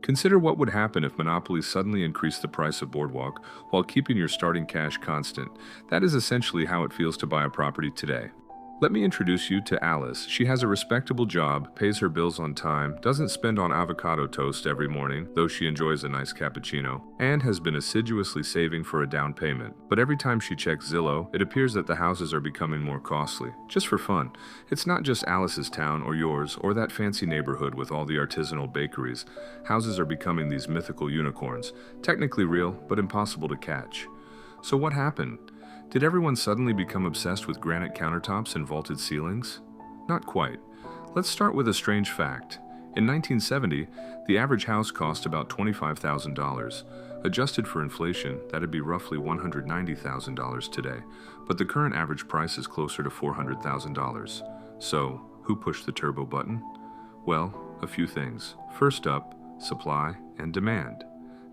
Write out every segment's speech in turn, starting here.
Consider what would happen if monopolies suddenly increased the price of Boardwalk while keeping your starting cash constant. That is essentially how it feels to buy a property today. Let me introduce you to Alice. She has a respectable job, pays her bills on time, doesn't spend on avocado toast every morning, though she enjoys a nice cappuccino, and has been assiduously saving for a down payment. But every time she checks Zillow, it appears that the houses are becoming more costly. Just for fun. It's not just Alice's town or yours or that fancy neighborhood with all the artisanal bakeries. Houses are becoming these mythical unicorns, technically real, but impossible to catch. So what happened? Did everyone suddenly become obsessed with granite countertops and vaulted ceilings? Not quite. Let's start with a strange fact. In 1970, the average house cost about $25,000. Adjusted for inflation, that'd be roughly $190,000 today, but the current average price is closer to $400,000. So, who pushed the turbo button? Well, a few things. First up, supply and demand.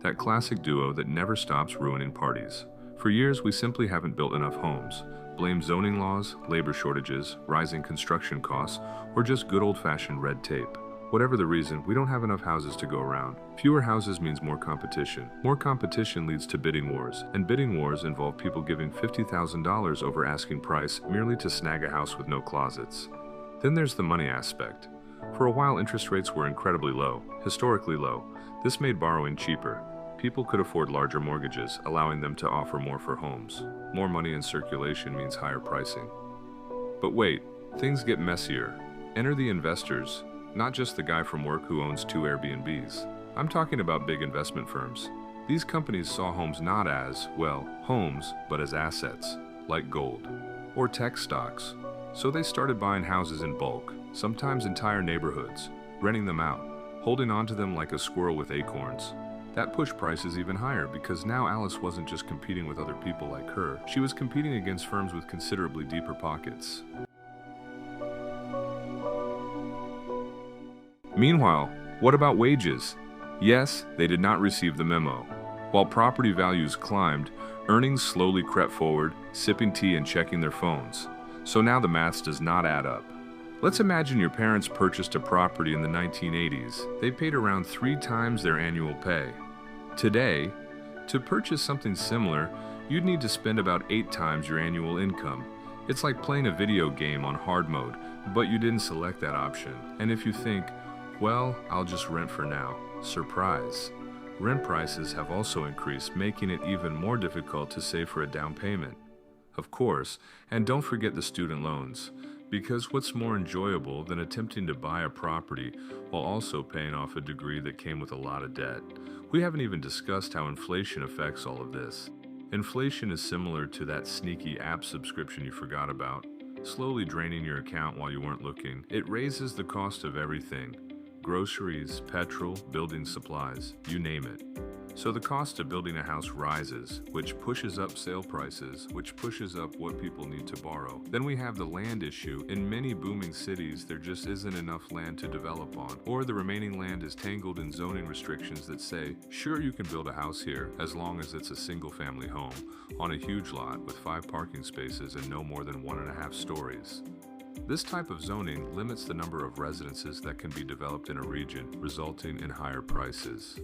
That classic duo that never stops ruining parties. For years, we simply haven't built enough homes. Blame zoning laws, labor shortages, rising construction costs, or just good old-fashioned red tape. Whatever the reason, we don't have enough houses to go around. Fewer houses means more competition. More competition leads to bidding wars, and bidding wars involve people giving $50,000 over asking price merely to snag a house with no closets. Then there's the money aspect. For a while, interest rates were incredibly low, historically low. This made borrowing cheaper. People could afford larger mortgages, allowing them to offer more for homes. More money in circulation means higher pricing. But wait, things get messier. Enter the investors, not just the guy from work who owns 2 Airbnbs. I'm talking about big investment firms. These companies saw homes not as, well, homes, but as assets, like gold, or tech stocks. So they started buying houses in bulk, sometimes entire neighborhoods, renting them out, holding on to them like a squirrel with acorns. That pushed prices even higher because now Alice wasn't just competing with other people like her, she was competing against firms with considerably deeper pockets. Meanwhile, what about wages? Yes, they did not receive the memo. While property values climbed, earnings slowly crept forward, sipping tea and checking their phones. So now the maths does not add up. Let's imagine your parents purchased a property in the 1980s. They paid around 3 times their annual pay. Today, to purchase something similar, you'd need to spend about 8 times your annual income. It's like playing a video game on hard mode, but you didn't select that option. And if you think, well, I'll just rent for now, surprise. Rent prices have also increased, making it even more difficult to save for a down payment. Of course, and don't forget the student loans. Because what's more enjoyable than attempting to buy a property while also paying off a degree that came with a lot of debt? We haven't even discussed how inflation affects all of this. Inflation is similar to that sneaky app subscription you forgot about, slowly draining your account while you weren't looking. It raises the cost of everything: groceries, petrol, building supplies, you name it. So the cost of building a house rises, which pushes up sale prices, which pushes up what people need to borrow. Then we have the land issue. In many booming cities, there just isn't enough land to develop on, or the remaining land is tangled in zoning restrictions that say, sure, you can build a house here, as long as it's a single-family home, on a huge lot with 5 parking spaces and no more than 1.5 stories. This type of zoning limits the number of residences that can be developed in a region, resulting in higher prices.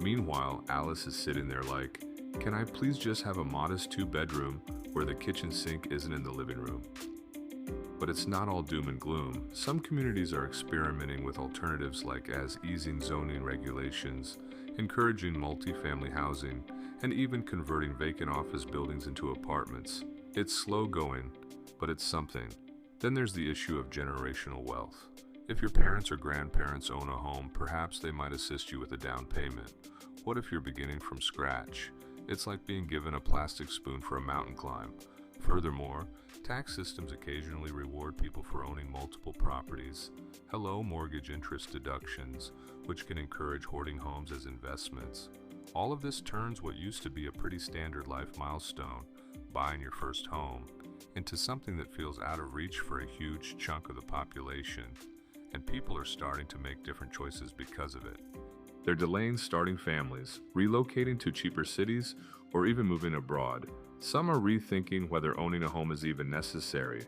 Meanwhile, Alice is sitting there like, can I please just have a modest 2-bedroom where the kitchen sink isn't in the living room? But it's not all doom and gloom. Some communities are experimenting with alternatives like easing zoning regulations, encouraging multifamily housing, and even converting vacant office buildings into apartments. It's slow going, but it's something. Then there's the issue of generational wealth. If your parents or grandparents own a home, perhaps they might assist you with a down payment. What if you're beginning from scratch? It's like being given a plastic spoon for a mountain climb. Furthermore, tax systems occasionally reward people for owning multiple properties. Hello, mortgage interest deductions, which can encourage hoarding homes as investments. All of this turns what used to be a pretty standard life milestone, buying your first home, into something that feels out of reach for a huge chunk of the population. And people are starting to make different choices because of it. They're delaying starting families, relocating to cheaper cities, or even moving abroad. Some are rethinking whether owning a home is even necessary.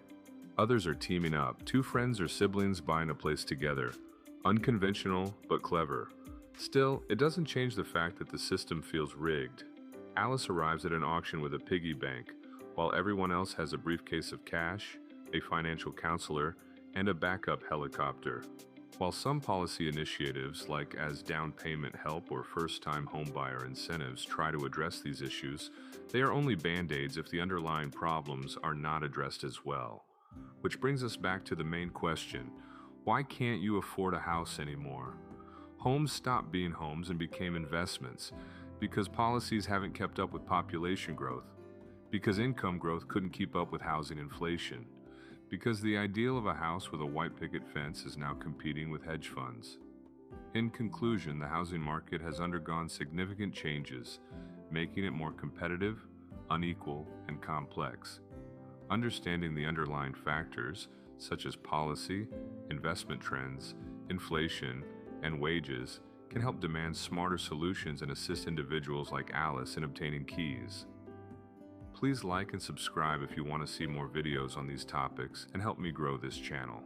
Others are teaming up, 2 friends or siblings buying a place together. Unconventional, but clever. Still, it doesn't change the fact that the system feels rigged. Alice arrives at an auction with a piggy bank, while everyone else has a briefcase of cash, a financial counselor, and a backup helicopter. While some policy initiatives, like as down payment help or first-time homebuyer incentives, try to address these issues, they are only band-aids if the underlying problems are not addressed as well. Which brings us back to the main question: why can't you afford a house anymore? Homes stopped being homes and became investments because policies haven't kept up with population growth, because income growth couldn't keep up with housing inflation, because the ideal of a house with a white picket fence is now competing with hedge funds. In conclusion, the housing market has undergone significant changes, making it more competitive, unequal, and complex. Understanding the underlying factors, such as policy, investment trends, inflation, and wages, can help demand smarter solutions and assist individuals like Alice in obtaining keys. Please like and subscribe if you want to see more videos on these topics and help me grow this channel.